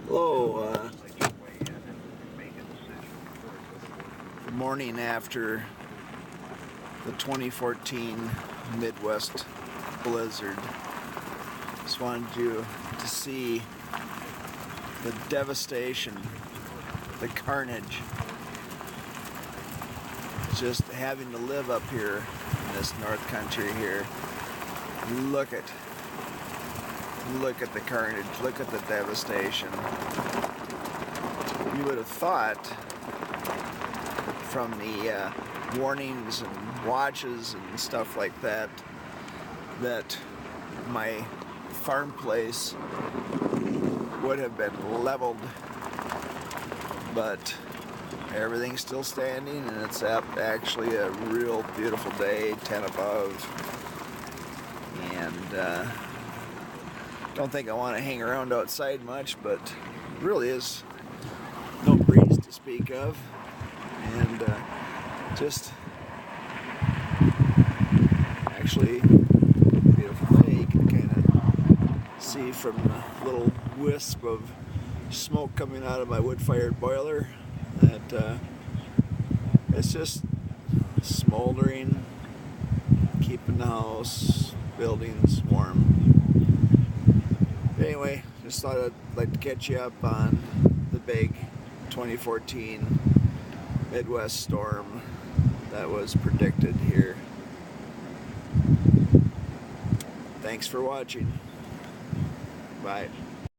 Hello, the morning after the 2014 Midwest blizzard. Just wanted you to see the devastation, the carnage, just having to live up here in this North Country here. Look at the carnage, look at the devastation. You would have thought from the warnings and watches and stuff like that that my farm place would have been leveled, but everything's still standing, and it's actually a real beautiful day, 10 above, and don't think I want to hang around outside much, but really is no breeze to speak of, and just actually beautiful day. You can kind of see from the little wisp of smoke coming out of my wood-fired boiler that it's just smoldering, keeping the house, buildings warm. Anyway, just thought I'd like to catch you up on the big 2014 Midwest storm that was predicted here. Thanks for watching. Bye.